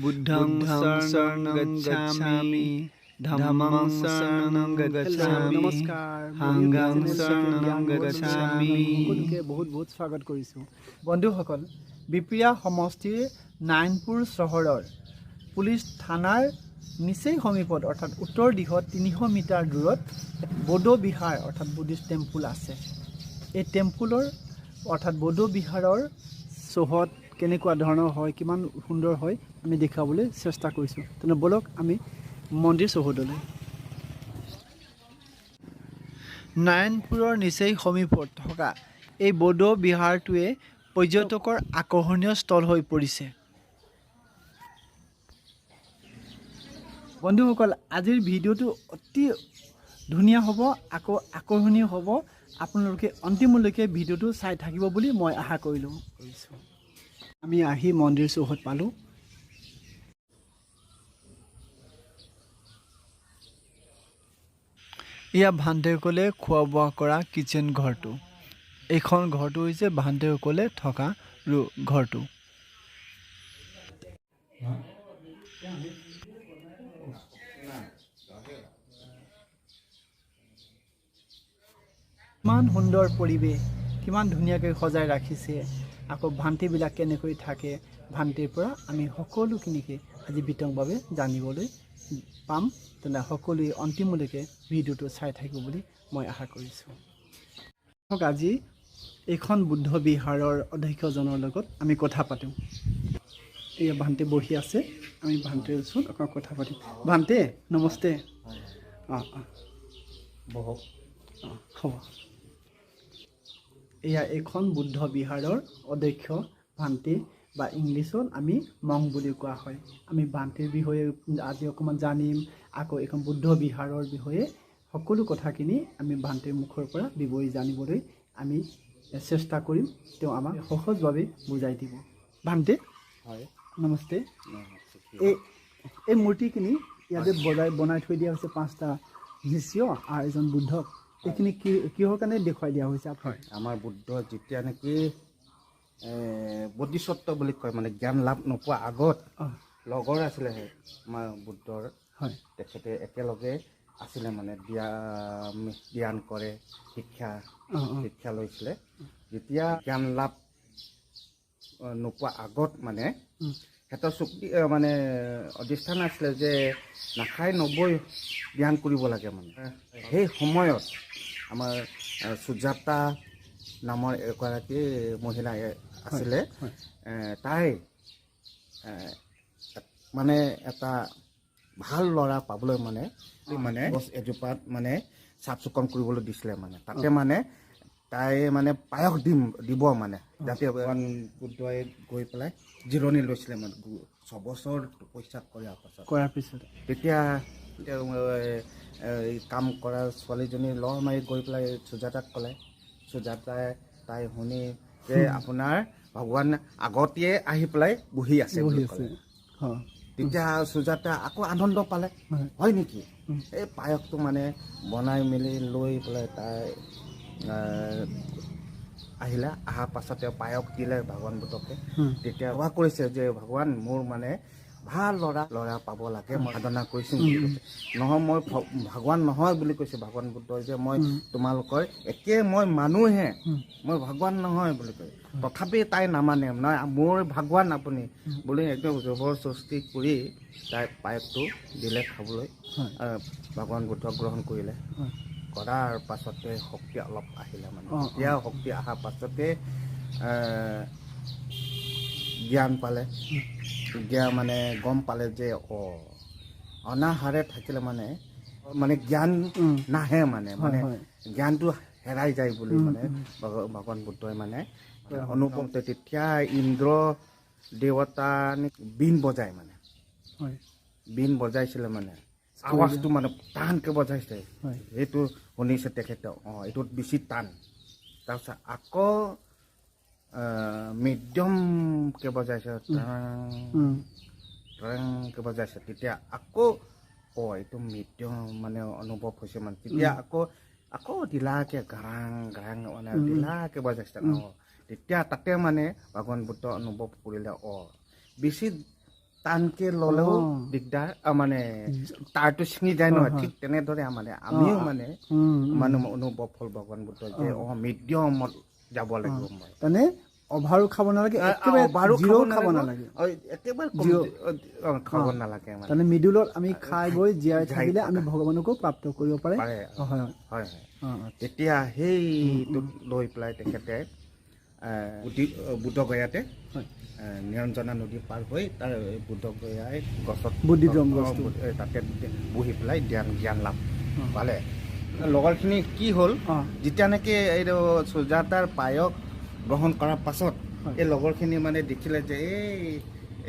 Buddham Saranam Gacchami, Dhammam Saranam Gacchami, Sangham Saranam Gacchami. সকলোকে বহুত স্বাগত কৰিছো বন্ধুসকল বিপিয়া সমষ্টিৰ নাৰায়ণপুৰ চহৰৰ পুলিচ থানাৰ নিচেই সমীপত অৰ্থাৎ উত্তৰ দিশত 300 মিটাৰ দূৰত বৌদ্ধ বিহাৰ অৰ্থাৎ বুদ্ধিষ্ট টেম্পল আছে এই টেম্পলৰ অৰ্থাৎ বৌদ্ধ বিহাৰৰ চহৰত কেনেকুৱা ধৰণৰ হয় কিমান সুন্দৰ হয় আমি দেখাবলৈ চেষ্টা কৰিছো তেনে বলক আমি মন্দিৰ চহৰলৈ নাৰায়ণপুৰৰ নিচেই সমীপত থকা এই বৌদ্ধ বিহাৰটোৱে পৰ্যটকৰ আকৰ্ষণীয় স্থল হৈ পৰিছে বন্ধুসকল আজিৰ ভিডিঅ'টো অতি ধুনীয়া হ'ব আকৌ আকৰ্ষণীয় হ'ব আপোনালোকে অন্তিমলৈকে ভিডিঅ'টো চাই থাকিব বুলি মই আশা কৰিছো আমি আহি মন্দিৰ চৌহদ পালোঁ ইয়া ভান্তেসকলে খোৱা বোৱা কৰা কিচেন ঘৰটো এইখন ঘৰটো হৈছে ভান্তেসকলে থকা ঘৰটো কিমান সুন্দৰ পৰিৱেশ কিমান ধুনীয়াকৈ সজাই ৰাখিছে আকৌ ভান্তিবিলাক কেনেকৈ থাকে ভান্তিৰ পৰা আমি সকলোখিনিকে আজি বিতংভাৱে জানিবলৈ পাম তেনে সকলোৱে অন্তিমলৈকে ভিডিঅ'টো চাই থাকিব বুলি মই আশা কৰিছোঁ আজি এইখন বুদ্ধ বিহাৰৰ অধ্যক্ষজনৰ লগত আমি কথা পাতিম এই ভান্তে বহি আছে আমি ভান্তেৰ ওচৰত অকণ কথা পাতিম ভান্তে নমস্তে বহক হ'ব এয়া এইখন বুদ্ধ বিহাৰৰ অধ্যক্ষ ভান্তে বা ইংলিছত আমি মং বুলি কোৱা হয় আমি ভান্তিৰ বিষয়ে আজি অকণমান জানিম আকৌ এইখন বুদ্ধ বিহাৰৰ বিষয়ে সকলো কথাখিনি আমি ভান্তিৰ মুখৰ পৰা বিৱৰি জানিবলৈ আমি চেষ্টা কৰিম তেওঁ আমাক সহজভাৱে বুজাই দিব ভান্তে হয় নমস্তে এই মূৰ্তিখিনি ইয়াতে বনাই থৈ দিয়া হৈছে 5টা শিষ্য আৰু এজন বুদ্ধক এইখিনি কিহৰ কাৰণে দেখুৱাই দিয়া হৈছে হয় আমাৰ বুদ্ধ যেতিয়া নেকি বোধিসত্ত্ব বুলি কয় মানে জ্ঞান লাভ নোপোৱা আগত লগৰ আছিলে আমাৰ বুদ্ধৰ হয় তেখেতে একেলগে আছিলে মানে জ্ঞান কৰে শিক্ষা লৈছিলে যেতিয়া জ্ঞান লাভ নোপোৱা আগত মানে সিহঁতৰ চুক্তি মানে অধিষ্ঠান আছিলে যে নাখাই নবৈ জ্ঞান কৰিব লাগে মানে সেই সময়ত আমাৰ সুজাতা নামৰ এগৰাকী মহিলা আছিলে তাই মানে এটা ভাল ল'ৰা পাবলৈ মানে গছ এজোপাত মানে চাফ চিকুণ কৰিবলৈ দিছিলে মানে তাতে মানে তাই মানে পায়স দিব মানে যাতে বুদ্ধই গৈ পেলাই জিৰণি লৈছিলে মানে 6 বছৰ তপস্যা কৰাৰ পিছত তেতিয়া কাম কৰা ছোৱালীজনী লৰ মাৰি গৈ পেলাই সুজাতাক ক'লে সুজাতাই তাই শুনি যে আপোনাৰ ভগৱান আগতেই আহি পেলাই বহি আছে তেতিয়া সুজাতা আকৌ আনন্দ পালে হয় নেকি এই পায়সটো মানে বনাই মেলি লৈ পেলাই তাই আহিলে অহাৰ পাছতে পায়স দিলে ভগৱান বুদ্ধকে তেতিয়া কোৱা কৰিছে যে ভগৱান মোৰ মানে ভাল ল'ৰা পাব লাগে মই সাধনা কৰিছোঁ নহয় মই ভগৱান নহয় বুলি কৈছে ভগৱান বুদ্ধই যে মই তোমালোকৰ একে মই মানুহে মই ভগৱান নহয় বুলি কয় তথাপি তাই নামানে নহয় মোৰ ভগৱান আপুনি বুলি একদম জবৰদস্তি কৰি তাই পায়সটো দিলে খাবলৈ ভগৱান বুদ্ধ গ্ৰহণ কৰিলে কৰাৰ পাছতে শক্তি অলপ আহিলে মানে এতিয়া শক্তি অহাৰ পাছতে জ্ঞান পালে জ্ঞান মানে গম পালে যে অনাহাৰে থাকিলে মানে জ্ঞান নাহে মানে জ্ঞানটো হেৰাই যায় বুলি মানে ভগৱান বুদ্ধই মানে অনুভৱ তেতিয়া ইন্দ্ৰ দেৱতা বীণ বজাই মানে বীণ বজাইছিলে মানে আৱাজটো মানে টানকৈ বজাইছে সেইটো শুনিছে তেখেতে এইটোত বেছি টান তাৰপিছত আকৌ মিডিয়ামকৈ বজাইছে ট্ৰেংকৈ বজাইছে তেতিয়া আকৌ এইটো মিডিয়াম মানে অনুভৱ হৈছে মানে তেতিয়া আকৌ ঢিলাকৈ ঘৰাং মানে ঢিলাকৈ বজাইছে তেতিয়া তাতে মানে ভগৱান বুদ্ধ অনুভৱ কৰিলে বেছি টানকে ল'লেও দিগদাৰ মানে তাৰটো ছিঙি যায় নহয় ঠিক তেনেদৰে মানে আমিও মানে মানে অনুভৱ হ'ল ভগৱান বুদ্ধ যে মিডিয়ামত যাব লাগিব মই মানে অভাৰো খাব নালাগে একেবাৰে জিৰ' খাব নালাগে একেবাৰে খাব নালাগে মানে মানে মিডুলত আমি খাই গৈ জীয়াই থাকিলে আমি ভগৱানকো প্ৰাপ্ত কৰিব পাৰে হয় হয় তেতিয়া সেইটো লৈ পেলাই তেখেতে বুদ্ধগয়াতে নিৰঞ্জনা নদী পাৰ হৈ তাৰ বুদ্ধগয়াই গছত তাতে বহি পেলাই জ্ঞান লাভ পালে লগৰখিনি কি হ'ল যেতিয়া নেকি এইটো সুজাতাৰ পায়স গ্ৰহণ কৰাৰ পাছত এই লগৰখিনি মানে দেখিলে যে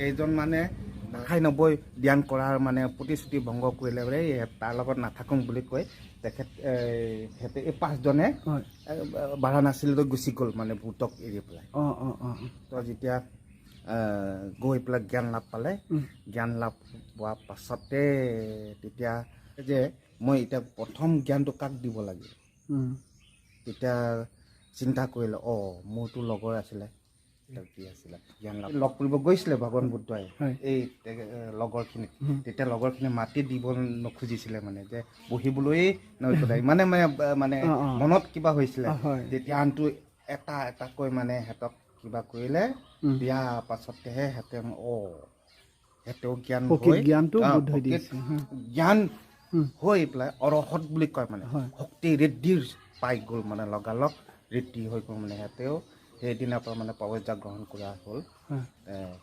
এইজন মানে নাখাই নবৈ ধ্যান কৰাৰ মানে প্ৰতিশ্ৰুতি ভংগ কৰিলে বোলে তাৰ লগত নাথাকোঁ বুলি কৈ তেখেত সিহঁতে এই 5 জনে বাৰাণসীলৈ গুচি গ'ল মানে ভূতক এৰি পেলাই তো যেতিয়া গৈ পেলাই জ্ঞান লাভ পালে জ্ঞান লাভ পোৱাৰ পাছতে তেতিয়া যে মই এতিয়া প্ৰথম জ্ঞানটো কাক দিব লাগে তেতিয়া চিন্তা কৰিলে মোৰতো লগৰ আছিলে কি আছিলে জ্ঞান লাভ লগ কৰিব গৈছিলে ভগৱান বুদ্ধই এই লগৰখিনিক তেতিয়া লগৰখিনি মাতি দিব নোখোজিছিলে মানে যে বহিবলৈ নকৰাই মানে মানে মনত কিবা হৈছিলে যেতিয়া আনটো এটা এটাকৈ মানে সিহঁতক কিবা কৰিলে দিয়াৰ পাছতেহে সিহঁতেও জ্ঞান হৈ পেলাই অৰহত বুলি কয় মানে শক্তি ঋদ্ধিৰ পাই গ'ল মানে লগালগ ঋদ্ধি হৈ গ'ল মানে সিহঁতেও সেইদিনাৰ পৰা মানে প্ৰৱজ্ঞা গ্ৰহণ কৰা হ'ল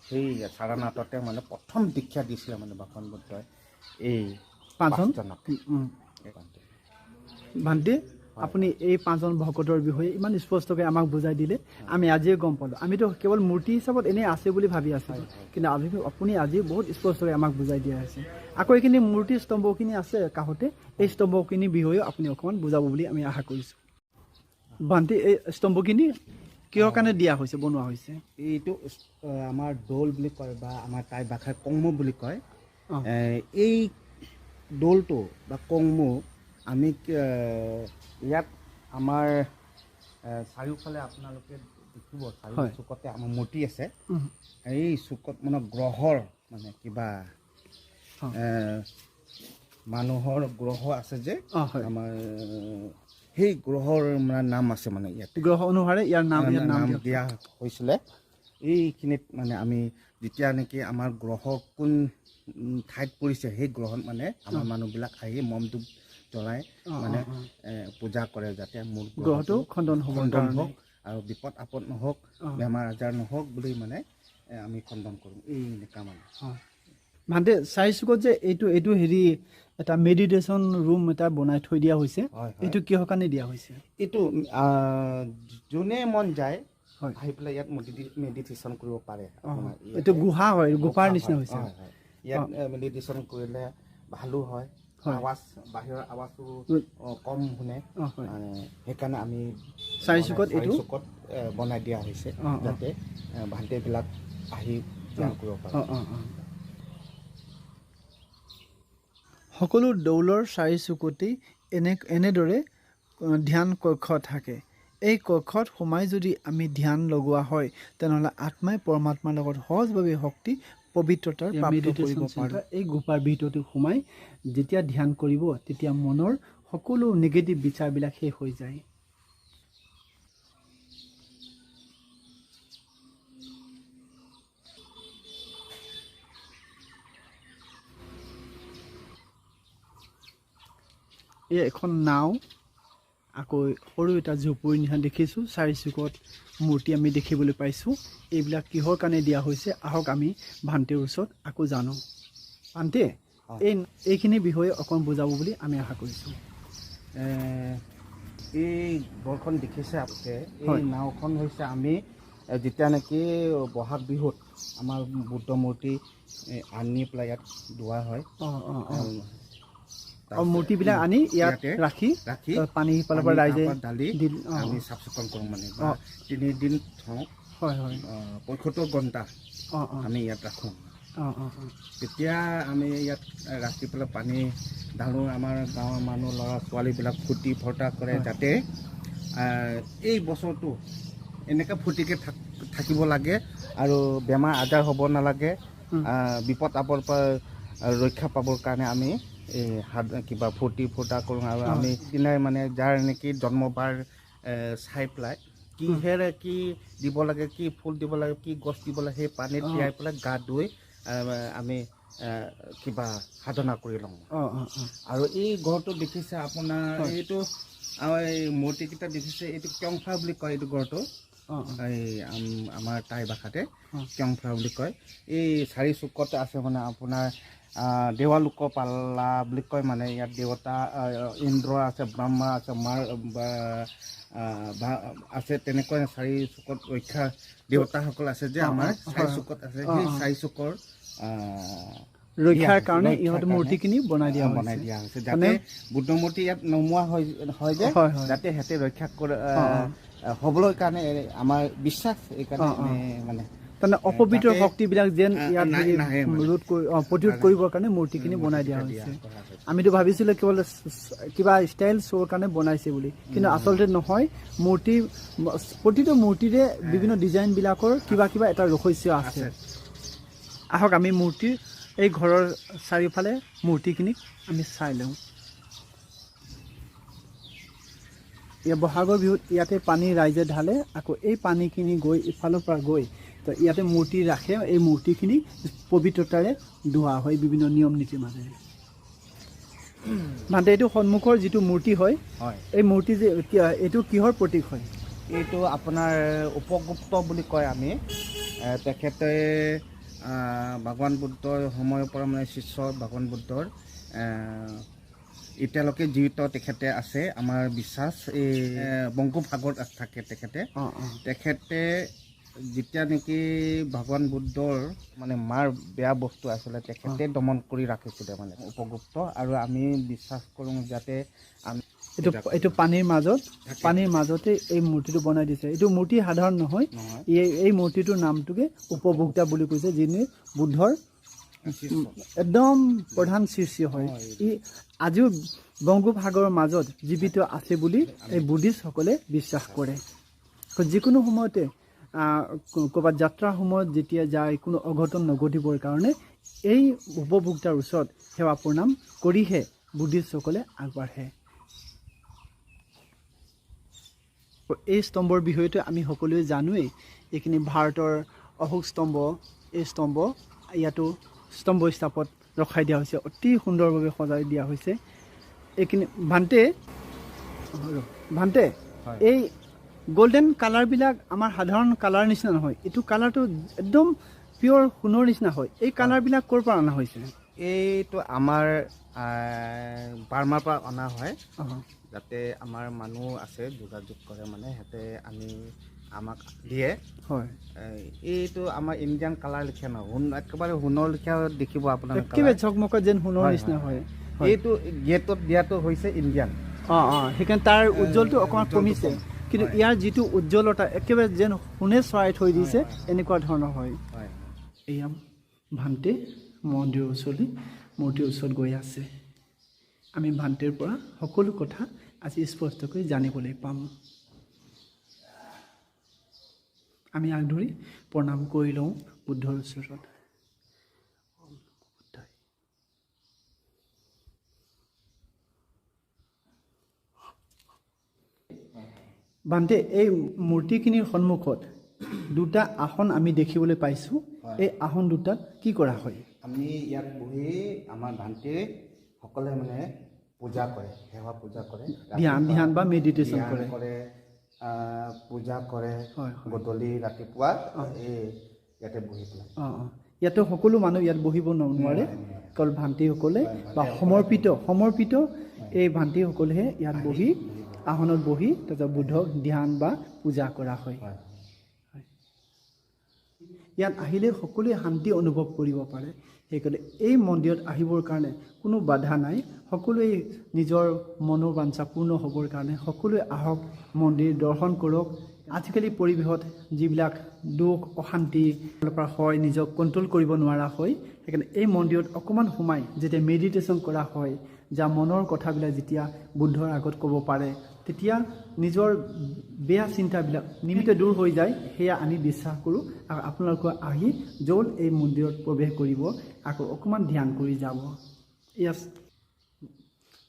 সেই চাৰানাথতে মানে প্ৰথম দীক্ষা দিছিলে মানে ভগৱান বুদ্ধই এই 5জনক ভান্তি আপুনি এই 5জন ভকতৰ বিষয়ে ইমান স্পষ্টকৈ আমাক বুজাই দিলে আমি আজিয়ে গম পালোঁ আমিতো কেৱল মূৰ্তি হিচাপত এনেই আছে বুলি ভাবি আছিলোঁ কিন্তু আপুনি আজি বহুত স্পষ্টকৈ আমাক বুজাই দিয়া হৈছে আকৌ এইখিনি মূৰ্তি স্তম্ভখিনি আছে কাষতে এই স্তম্ভখিনিৰ বিষয়েও আপুনি অকণমান বুজাব বুলি আমি আশা কৰিছোঁ ভান্তি এই স্তম্ভখিনি কিহৰ কাৰণে দিয়া হৈছে বনোৱা হৈছে এইটো আমাৰ দৌল বুলি কয় বা আমাৰ টাই ভাষাত কংমু বুলি কয় এই দৌলটো বা কংমু আমি ইয়াত আমাৰ চাৰিওফালে আপোনালোকে দেখিব চাৰিও চুকতে আমাৰ মূৰ্তি আছে এই চুকত মানে গ্ৰহৰ মানে কিবা মানুহৰ গ্ৰহ আছে যে আমাৰ সেই গ্ৰহৰ মানে নাম আছে মানে ইয়াত গ্ৰহ অনুসাৰে ইয়াৰ নাম দিয়া হৈছিলে এইখিনিত মানে আমি যেতিয়া নেকি আমাৰ গ্ৰহ কোন ঠাইত পৰিছে সেই গ্ৰহত মানে আমাৰ মানুহবিলাক আহি মম ধূপ জ্বলাই মানে পূজা কৰে যাতে মোৰ গ্ৰহটো খণ্ডন হওক আৰু বিপদ আপদ নহওক বেমাৰ আজাৰ নহওক বুলি মানে আমি খণ্ডন কৰোঁ এই এনেকা মানে ভান্তে চাৰিচুকত যে এইটো হেৰি এটা মেডিটেশ্যন ৰুম এটা বনাই থৈ দিয়া হৈছে এইটো কিহৰ কাৰণে দিয়া হৈছে এইটো যোনে মন যায় আহি পেলাই ইয়াত মেডিটেশ্যন কৰিব পাৰে এইটো গুহা হয় গুফাৰ নিচিনা হৈছে ইয়াত মেডিটেশ্যন কৰিলে ভালো হয় আৱাজ বাহিৰৰ আৱাজটো কম শুনে সেইকাৰণে আমি চাৰিচুকত বনাই দিয়া হৈছে যাতে ভান্তেবিলাক আহি ধ্যান কৰিব পাৰে সকলো দৌলৰ চাৰিচুকতেই এনেদৰে ধ্যান কক্ষ থাকে এই কক্ষত সোমাই যদি আমি ধ্যান লগোৱা হয় তেনেহ'লে আত্মাই পৰমাত্মাৰ লগত সহজভাৱে শক্তি পবিত্ৰতাৰ প্ৰাপ্ত কৰিব পাৰে এই গুফাৰ ভিতৰতে সোমাই যেতিয়া ধ্যান কৰিব তেতিয়া মনৰ সকলো নিগেটিভ বিচাৰবিলাক শেষ হৈ যায় এই এখন নাও আকৌ সৰু এটা ঝুপুৰি নিচিনা দেখিছোঁ চাৰিচুকত মূৰ্তি আমি দেখিবলৈ পাইছোঁ এইবিলাক কিহৰ কাৰণে দিয়া হৈছে আহক আমি ভান্তিৰ ওচৰত আকৌ জানো ভান্তি এইখিনি বিষয়ে অকণ বুজাব বুলি আমি আশা কৰিছোঁ এই ঘৰখন দেখিছে আপোনালোকে এই নাওখন হৈছে আমি যেতিয়া নেকি বহাগ বিহুত আমাৰ বুদ্ধ মূৰ্তি আনি পেলাই ইয়াত ধোৱা হয় মূৰ্তিবিলাক আনি ইয়াত ৰাখি পানী সিফালৰ পৰা ৰাইজে ঢালি আমি চাফ চিকুণ কৰোঁ মানে 3 দিন থওঁ 75 ঘণ্টা আমি ইয়াত ৰাখোঁ তেতিয়া আমি ইয়াত ৰাখি পেলাই পানী ঢালোঁ আমাৰ গাঁৱৰ মানুহ ল'ৰা ছোৱালীবিলাক ফূৰ্তি ফৰ্তা কৰে যাতে এই বছৰটো এনেকৈ ফূৰ্তিকৈ থাকিব লাগে আৰু বেমাৰ আজাৰ হ'ব নালাগে বিপদ আপদৰ পৰা ৰক্ষা পাবৰ কাৰণে আমি এই কিবা ফূৰ্তা কৰোঁ আৰু আমি দিনাই মানে যাৰ নেকি জন্মবাৰ চাই পেলাই কিহেৰে কি দিব লাগে, কি ফুল দিব লাগে, কি গছ দিব লাগে, সেই পানীত তিয়াই পেলাই গা ধুই আমি কিবা সাধনা কৰি লওঁ। আৰু এই ঘৰটো দেখিছে আপোনাৰ এইটো এই মূৰ্তিকেইটা দেখিছে, এইটো কেংফা বুলি কয়। এইটো ঘৰটো এই আমাৰ টাই ভাষাতে কেংফা বুলি কয়। এই 4 চুকতে আছে মানে আপোনাৰ দেৱালোক পাল্লা বুলি কয়। মানে ইয়াত দেৱতা ইন্দ্ৰ আছে, ব্ৰহ্মা আছে, মাৰ আছে, তেনেকৈ 4 চুকত ৰক্ষা দেৱতাসকল আছে যে আমাৰ 4 চুকত আছে। সেই 4 চুকৰ ৰক্ষাৰ কাৰণে ইহঁত মূৰ্তিখিনি বনাই দিয়া হৈছে, যাতে বুদ্ধ মূৰ্তি ইয়াত নমোৱা হয় যে, যাতে সিহঁতে ৰক্ষা হ'বলৈ কাৰণে আমাৰ বিশ্বাস। এইকাৰণে মানে তাৰমানে অপবিত্ৰ শক্তিবিলাক যেন ইয়াত প্ৰতিৰোধ কৰিবৰ কাৰণে মূৰ্তিখিনি বনাই দিয়া হৈছে। আমিতো ভাবিছিলোঁ কেৱল কিবা ষ্টাইল শ্ব'ৰ কাৰণে বনাইছে বুলি, কিন্তু আচলতে নহয়। প্ৰতিটো মূৰ্তিৰে বিভিন্ন ডিজাইনবিলাকৰ কিবা এটা ৰহস্য আছে। আহক আমি মূৰ্তিৰ এই ঘৰৰ চাৰিওফালে মূৰ্তিখিনিক আমি চাই লওঁ। বহাগৰ বিহুত ইয়াতে পানী ৰাইজে ঢালে, আকৌ এই পানীখিনি গৈ ইফালৰ পৰা গৈ তো ইয়াতে মূৰ্তি ৰাখে। এই মূৰ্তিখিনি পবিত্ৰতাৰে ধোৱা হয় বিভিন্ন নিয়ম নীতিৰ মাজেৰে। মানে এইটো সন্মুখৰ যিটো মূৰ্তি হয়, এই মূৰ্তি যে এইটো কিহৰ প্ৰতীক হয়? এইটো আপোনাৰ উপগুপ্ত বুলি কয় আমি। তেখেতে ভগৱান বুদ্ধৰ সময়ৰ পৰা মানে শিষ্য ভগৱান বুদ্ধৰ এতিয়ালৈকে জীৱিত তেখেতে আছে। আমাৰ বিশ্বাস এই বংগোপসাগৰত থাকে তেখেতে যেতিয়া নেকি ভগৱান বুদ্ধৰ মানে মাৰ বেয়া বস্তু আছিলে, তেখেতে দমন কৰি ৰাখিছিলে মানে উপগুপ্ত। আৰু আমি বিশ্বাস কৰোঁ যাতে আমি এইটো পানীৰ মাজতে এই মূৰ্তিটো বনাই দিছে। এইটো মূৰ্তি সাধাৰণ নহয়। এই মূৰ্তিটোৰ নামটোকে উপভোক্তা বুলি কৈছে, যিনি বুদ্ধৰ একদম প্ৰধান শিষ্য হয়। ই আজিও বংগোপসাগৰৰ মাজত জীৱিত আছে বুলি এই বুদ্ধিষ্টসকলে বিশ্বাস কৰে। যিকোনো সময়তে ক'ৰবাত যাত্ৰাৰ সময়ত যেতিয়া যায়, কোনো অঘটন নঘটিবৰ কাৰণে এই উপভোক্তাৰ ওচৰত সেৱা প্ৰণাম কৰিহে বুদ্ধিষ্টসকলে আগবাঢ়ে। এই স্তম্ভৰ বিষয়টো আমি সকলোৱে জানোৱেই। এইখিনি ভাৰতৰ অশোক স্তম্ভ। এই স্তম্ভ ইয়াতো স্তম্ভ স্থাপত ৰখাই দিয়া হৈছে, অতি সুন্দৰভাৱে সজাই দিয়া হৈছে। এইখিনি ভান্তে এই গোল্ডেন কালাৰবিলাক আমাৰ সাধাৰণ কালাৰ নিচিনা নহয়। এইটো কালাৰটো একদম পিয়ৰ সোণৰ নিচিনা হয়। এই কালাৰবিলাক ক'ৰ পৰা অনা হৈছে? এইটো আমাৰ বাৰ্মাৰ পৰা অনা হয়। যাতে আমাৰ মানুহ আছে যোগাযোগ কৰে, মানে সিহঁতে আমাক দিয়ে। হয়, এইটো আমাৰ ইণ্ডিয়ান কালাৰ লিখা নহয়, একেবাৰে সোণৰ লিখা দেখিব আপোনালোকে, একেবাৰে ঝকমকা যেন সোণৰ নিচিনা হয়। এইটো গেটত দিয়াটো হৈছে ইণ্ডিয়ান। সেইকাৰণে তাৰ উজ্জ্বলটো অকণমান কমিছে, কিন্তু ইয়াৰ যিটো উজ্জ্বলতা একেবাৰে যেন সোণে চৰাই থৈ দিছে, এনেকুৱা ধৰণৰ হয়। এয়া ভান্তে মন্দিৰৰ ওচৰলৈ, মূৰ্তিৰ ওচৰত গৈ আছে। আমি ভান্তেৰ পৰা সকলো কথা আজি স্পষ্টকৈ জানিবলৈ পাম। আমি আগধৰি প্ৰণাম কৰি লওঁ বুদ্ধৰ ওচৰত। ভান্তে, এই মূৰ্তিখিনিৰ সন্মুখত দুটা আসন আমি দেখিবলৈ পাইছোঁ। এই আসন দুটাত কি কৰা হয়? আমি ইয়াত বহি আমাৰ ভান্তে সকলে মানে পূজা কৰে, সেৱা পূজা কৰে, ধ্যান বা মেডিটেশ্যন কৰে, পূজা কৰে। গধূলি ৰাতিপুৱা ইয়াতে বহি পেলাই। ইয়াতে সকলো মানুহ ইয়াত বহিব নোৱাৰে, কেৱল ভান্তিসকলে বা সমৰ্পিত এই ভান্তিসকলেহে ইয়াত বহি আসনত বহি তাৰপিছত বুদ্ধক ধ্যান বা পূজা কৰা হয়। ইয়াত আহিলে সকলোৱে শান্তি অনুভৱ কৰিব পাৰে। সেইকাৰণে এই মন্দিৰত আহিবৰ কাৰণে কোনো বাধা নাই। সকলোৱে নিজৰ মনৰ বাঞ্ছা পূৰ্ণ হ'বৰ কাৰণে সকলোৱে আহক, মন্দিৰ দৰ্শন কৰক। আজিকালি পৰিৱেশত যিবিলাক দুখ অশান্তি পৰা হয়, নিজক কণ্ট্ৰল কৰিব নোৱাৰা হয়, সেইকাৰণে এই মন্দিৰত অকণমান সোমাই যেতিয়া মেডিটেশ্যন কৰা হয়, যা মনৰ কথাবিলাক যেতিয়া বুদ্ধৰ আগত ক'ব পাৰে, তেতিয়া নিজৰ বেয়া চিন্তাবিলাক নিমিত্তে দূৰ হৈ যায় সেয়া আমি বিশ্বাস কৰোঁ আৰু আপোনালোকে আহি জল এই মন্দিৰত প্ৰৱেশ কৰিব আকৌ অকণমান ধ্যান কৰি যাব ইয়াত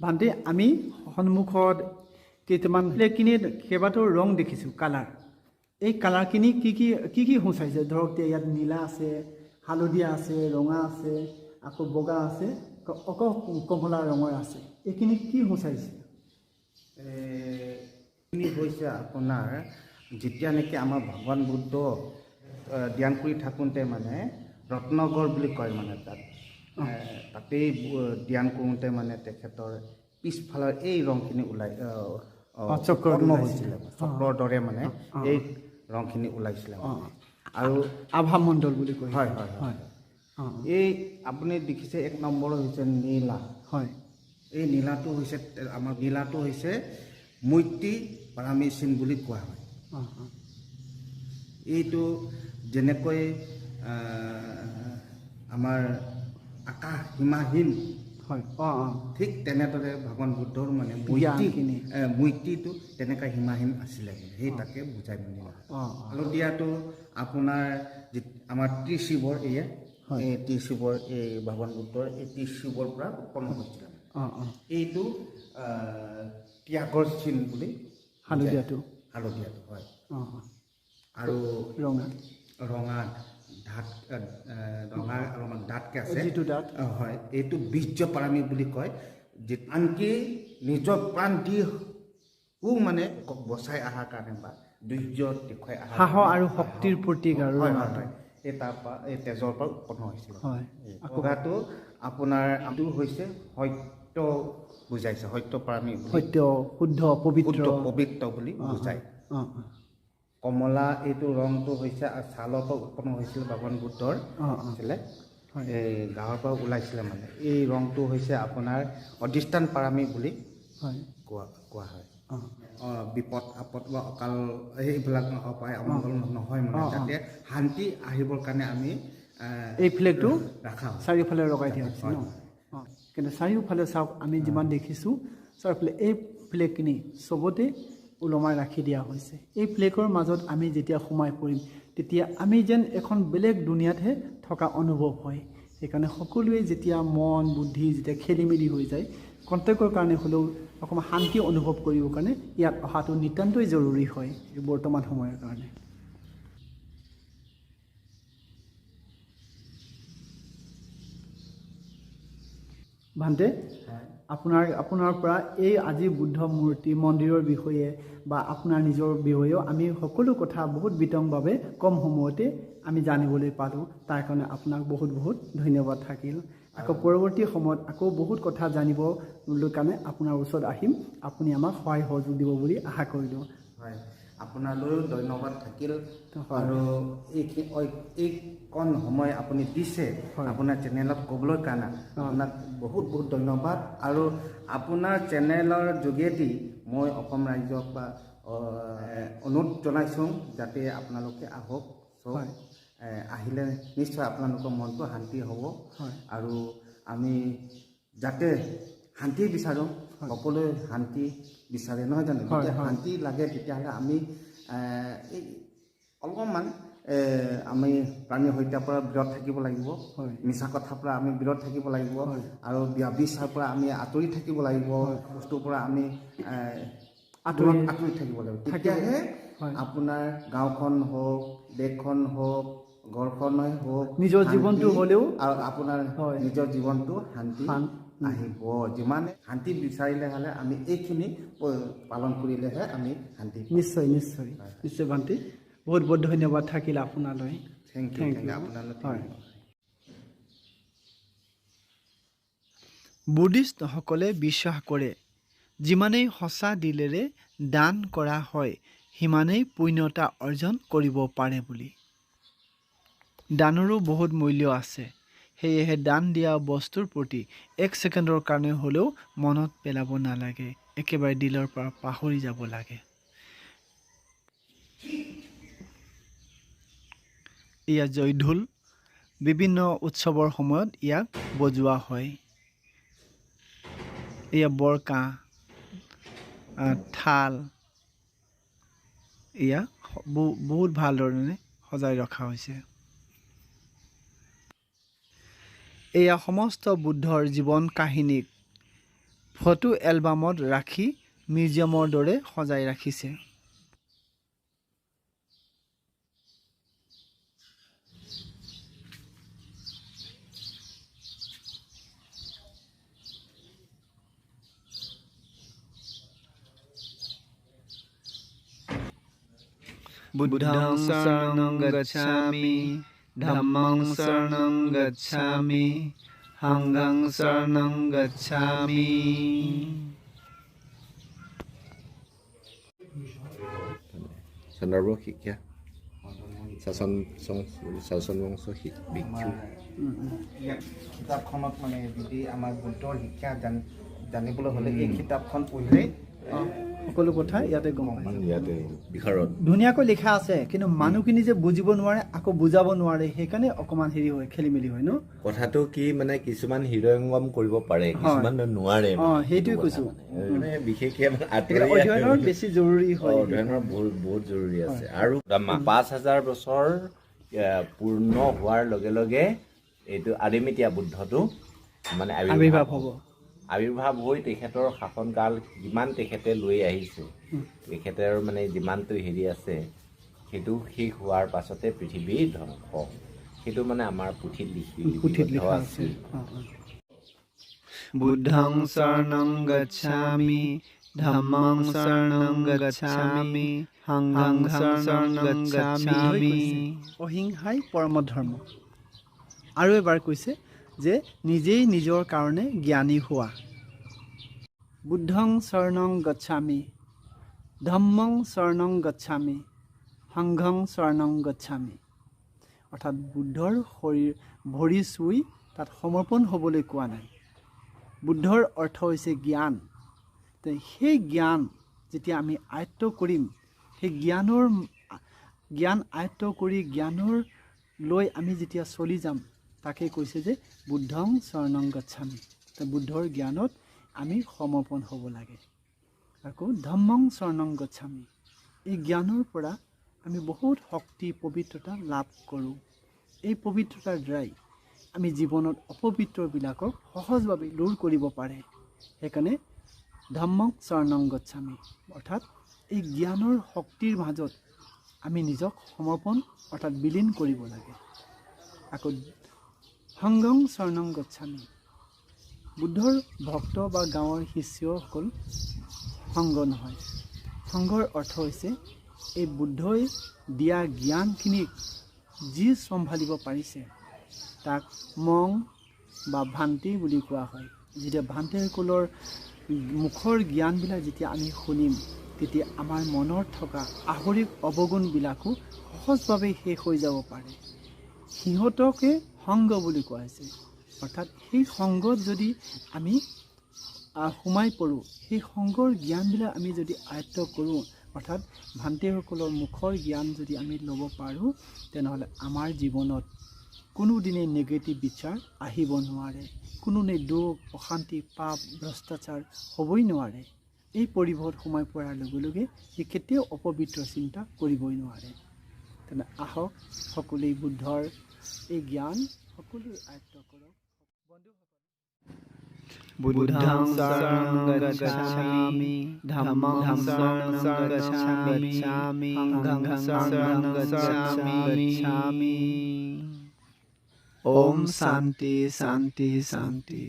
ভান্তি আমি সন্মুখত কেইটামান ফ্লেগখিনি কেইবাটাও ৰং দেখিছোঁ কালাৰ এই কালাৰখিনি কি সূচাইছে ধৰক ইয়াত নীলা আছে হালধীয়া আছে ৰঙা আছে আকৌ বগা আছে আকৌ কমলা ৰঙৰ আছে এইখিনি কি সূচাইছে এইখিনি হৈছে আপোনাৰ যেতিয়া নেকি আমাৰ ভগৱান বুদ্ধ ধ্যান কৰি থাকোঁতে মানে ৰত্নগড় বুলি কয় মানে তাতেই ধ্যান কৰোঁতে মানে তেখেতৰ পিছফালৰ এই ৰংখিনি ওলাই চক্ৰৰ হৈছিলে চক্ৰৰ দৰে মানে এই ৰংখিনি ওলাইছিলে আৰু আভামণ্ডল বুলি কয় হয় হয় হয় এই আপুনি দেখিছে 1 নম্বৰ হৈছে নীলা হয় এই নীলাটো হৈছে আমাৰ নীলাটো হৈছে মৈত্ৰী পাৰামীচিন বুলি কোৱা হয় এইটো যেনেকৈ আমাৰ আকাশ সীমাহীন হয় ঠিক তেনেদৰে ভগৱান বুদ্ধৰ মানে মৈত্ৰীটো তেনেকৈ সীমাহীন আছিলে সেই তাকে বুজাই মেলি হালধীয়াটো আপোনাৰ আমাৰ ত্ৰিশিৱৰ এয়া এই ত্ৰিশিৱৰ এই ভগৱান বুদ্ধৰ এই ত্ৰিশিৱৰ পৰা উৎপন্ন হৈছিলে এইটো ত্যাগৰ চিন বুলি হালধীয়াটো হয় আৰু ৰঙা ডাঠকে আছে যিটো ডাঠ হয় এইটো বীৰ্য পাৰামী বুলি কয় যে আনকি নিজৰ প্ৰাণ দিও মানে বচাই অহাৰ কাৰণে বা ধৈৰ্য দেখুৱাই সাহস আৰু শক্তিৰ প্ৰতীক আৰু এই তাৰপৰা এই তেজৰ পৰা উৎপন্ন হৈছিল বগাটো আপোনাৰ এইটো হৈছে সত্য বুজাইছে সত্য পাৰামী সত্য শুদ্ধ পবিত্ৰ বুলি বুজায় কমলা এইটো ৰংটো হৈছে ছালৰ পৰা উৎপন্ন হৈছিল ভগৱান বুদ্ধৰ আছিলে এই গাঁৱৰ পৰা ওলাইছিলে মানে এই ৰংটো হৈছে আপোনাৰ অধিষ্ঠান পাৰামী বুলি কোৱা হয় বিপদ আপদ বা অকাল এইবিলাক অপায় অমংগল নহয় মানে যাতে শান্তি আহিবৰ কাৰণে আমি এই ফ্লেগটো ৰাখা চাৰিওফালে লগাই দিয়া হৈছে ন কিন্তু চাৰিওফালে চাওক আমি যিমান দেখিছোঁ চাৰিওফালে এই ফ্লেগখিনি চবতে ওলমাই ৰাখি দিয়া হৈছে এই ফ্লেগৰ মাজত আমি যেতিয়া সোমাই পৰিম তেতিয়া আমি যেন এখন বেলেগ দুনিয়াতহে থকা অনুভৱ হয় সেইকাৰণে সকলোৱে যেতিয়া মন বুদ্ধি যেতিয়া খেলি মেলি হৈ যায় কণ্টেক্টৰ কাৰণে হ'লেও অকণমান শান্তি অনুভৱ কৰিবৰ কাৰণে ইয়াত অহাটো নিতান্তই জৰুৰী হয় বৰ্তমান সময়ৰ কাৰণে ভান্তে আপোনাৰ পৰা এই আজি বুদ্ধ মূৰ্তি মন্দিৰৰ বিষয়ে বা আপোনাৰ নিজৰ বিষয়েও আমি সকলো কথা বহুত বিতংভাৱে কম সময়তে আমি জানিবলৈ পালোঁ তাৰ কাৰণে আপোনাক বহুত বহুত ধন্যবাদ থাকিল আকৌ পৰৱৰ্তী সময়ত আকৌ বহুত কথা জানিবলৈ কাৰণে আপোনাৰ ওচৰত আহিম আপুনি আমাক সহায় সহযোগ দিব বুলি আশা কৰিলোঁ হয় আপোনালৈও ধন্যবাদ থাকিল আৰু এইকণ সময় আপুনি দিছে আপোনাৰ চেনেলত ক'বলৈ কাৰণে আপোনাক বহুত বহুত ধন্যবাদ আৰু আপোনাৰ চেনেলৰ যোগেদি মই অসম ৰাইজক বা অনুৰোধ জনাইছোঁ যাতে আপোনালোকে আহক আহিলে নিশ্চয় আপোনালোকৰ মনটো শান্তি হ'ব আৰু আমি যাতে শান্তি বিচাৰোঁ সকলোৱে শান্তি বিচাৰে নহয় জানো যেতিয়া শান্তি লাগে তেতিয়াহ'লে আমি অলপমান আমি প্ৰাণীৰ হত্যাৰ পৰা বিৰত থাকিব লাগিব মিছা কথাৰ পৰা আমি বিৰত থাকিব লাগিব আৰু ব্যভিচাৰৰ পৰা আমি আঁতৰি থাকিব লাগিব বস্তুৰ পৰা আমি আঁতৰি থাকিব লাগিব তেতিয়াহে আপোনাৰ গাঁওখন হওক দেশখন হওক ঘৰখনেই হওক নিজৰ জীৱনটো হ'লেও আৰু আপোনাৰ নিজৰ জীৱনটো শান্তি আহিব যিমানে শান্তি বিচাৰিলে হ'লে আমি এইখিনি পালন কৰিলেহে আমি শান্তি নিশ্চয় নিশ্চয় নিশ্চয় ভান্তি বহুত বহুত ধন্যবাদ থাকিল আপোনালৈ থেংক ইউ আপোনালৈ বুদ্ধিষ্টসকলে বিশ্বাস কৰে যিমানেই সঁচা দিলেৰে দান কৰা হয় সিমানেই পুণ্যতা অৰ্জন কৰিব পাৰে বুলি দানৰো বহুত মূল্য আছে সেয়েহে দান দিয়া বস্তুৰ প্ৰতি 1 ছেকেণ্ডৰ কাৰণে হ'লেও মনত পেলাব নালাগে একেবাৰে দিলৰ পৰা পাহৰি যাব লাগে ইয়াত জয়ঢোল বিভিন্ন উৎসৱৰ সময়ত ইয়াক বজোৱা হয় এয়া বৰকাঁহ থাল এয়া বহুত ভালদৰে সজাই ৰখা হৈছে। এয়া সমস্ত বুদ্ধৰ জীৱন কাহিনীক ফটো এলবামত ৰাখি মিউজিয়ামৰ দৰে সজাই ৰাখিছে। Buddhang saranam gacchami, dhammang saranam gacchami, sanghang saranam gacchami. Sandarbh শিক্ষা শাসন বংশ ভিক্ষু কিতাপখনত মানে যদি আমাৰ বুদ্ধৰ শিক্ষা জানিবলৈ হ'লে এই কিতাপখন পঢ়িলে সকলো কথা ইয়াতে গম পায়। ইয়াতে বিশাৰদ ধুনীয়াকৈ লিখা আছে, কিন্তু মানুহখিনি যে বুজিব নোৱাৰে, আকৌ বুজাব নোৱাৰে, সেইকাৰণে অকণমান হেৰি হয়, খেলি মেলি হয় ন। কথাটো কি মানে কিছুমান হৃদয়ংগম কৰিব পাৰে, কিছুমান নোৱাৰে। সেইটোৱে কৈছো, মানে বিশেষকৈ অধ্যয়নৰ বেছি জৰুৰী হয়, অধ্যয়নৰ বহুত জৰুৰী আছে। আৰু 5000 বছৰ পূৰ্ণ হোৱাৰ লগে লগে এইটো আদিমিতীয়া বুদ্ধটো মানে আবিৰ্ভাৱ হ'ব। আবিৰ্ভাৱ হৈ তেখেতৰ শাসনকাল যিমান তেখেতে লৈ আহিছে, তেখেতৰ মানে যিমানটো হেৰি আছে, সেইটো শেষ হোৱাৰ পাছতে পৃথিৱী ধ্বংস, সেইটো মানে আমাৰ পুথিত লিখা আছে। বুদ্ধং শৰণং গচ্ছামি, ধাম্মং শৰণং গচ্ছামি, সংঘং শৰণং গচ্ছামি। অহিংসাই পৰম ধৰ্ম। আৰু এবাৰ কৈছে যে নিজেই নিজৰ কাৰণে জ্ঞানী হোৱা। বুদ্ধং শৰণং গচ্ছামি, ধম্মং শৰণং গচ্ছামি, সংঘং শৰণং গচ্ছামি। অৰ্থাৎ বুদ্ধৰ ভৰি চুই তাত সমৰ্পণ হ'বলৈ কোৱা নাই। বুদ্ধৰ অৰ্থ হৈছে জ্ঞান। সেই জ্ঞান যেতিয়া আমি আয়ত্ব কৰিম, সেই জ্ঞান আয়ত্ব কৰি জ্ঞানৰ লৈ আমি যেতিয়া চলি যাম, তাকে কৈছে যে বুদ্ধং শৰণং গচ্ছামি। বুদ্ধৰ জ্ঞানত আমি সমৰ্পণ হ'ব লাগে। আকৌ ধম্মং শৰণং গচ্ছামি। এই জ্ঞানৰ পৰা আমি বহুত শক্তি পবিত্ৰতা লাভ কৰোঁ। এই পবিত্ৰতাৰ দ্বাৰাই আমি জীৱনত অপবিত্ৰবিলাকক সহজভাৱে দূৰ কৰিব পাৰে। সেইকাৰণে ধম্মং শৰণং গচ্ছামি, অৰ্থাৎ এই জ্ঞানৰ শক্তিৰ মাজত আমি নিজক সমৰ্পণ অৰ্থাৎ বিলীন কৰিব লাগে। আকৌ সংঘং শৰণং গচ্ছামি। বুদ্ধৰ ভক্ত বা গাঁৱৰ শিষ্যসকল সংঘ নহয়। সংঘৰ অৰ্থ হৈছে এই বুদ্ধই দিয়া জ্ঞানখিনিক যি চম্ভালিব পাৰিছে তাক মং বা ভান্তি বুলি কোৱা হয়। যেতিয়া ভান্তিসকলৰ মুখৰ জ্ঞানবিলাক যেতিয়া আমি শুনিম, তেতিয়া আমাৰ মনত থকা আহৰিক অৱগুণবিলাকো সহজভাৱে শেষ হৈ যাব পাৰে। সিহঁতকে সংঘ বুলি কোৱা হৈছে। অৰ্থাৎ সেই সংঘত যদি আমি সোমাই পৰোঁ, সেই সংঘৰ জ্ঞানবিলাক আমি যদি আয়ত্ব কৰোঁ, অৰ্থাৎ ভান্তিসকলৰ মুখৰ জ্ঞান যদি আমি ল'ব পাৰোঁ, তেনেহ'লে আমাৰ জীৱনত কোনোদিনেই নিগেটিভ বিচাৰ আহিব নোৱাৰে, কোনোদিনে দুখ, অশান্তি, পাপ, ভ্ৰষ্টাচাৰ হ'বই নোৱাৰে। এই পৰিৱেশত সোমাই পৰাৰ লগে লগে সি কেতিয়াও অপবিত্ৰ চিন্তা কৰিবই নোৱাৰে। তেনে আহক সকলোৱে বুদ্ধৰ এই জ্ঞান সকলোৱে আয়ত্ব কৰক। বুদ্ধং শৰণং গচ্ছামি, ধাম্মং শৰণং গচ্ছামি, সংঘং শৰণং গচ্ছামি। ওম শান্তি শান্তি শান্তি।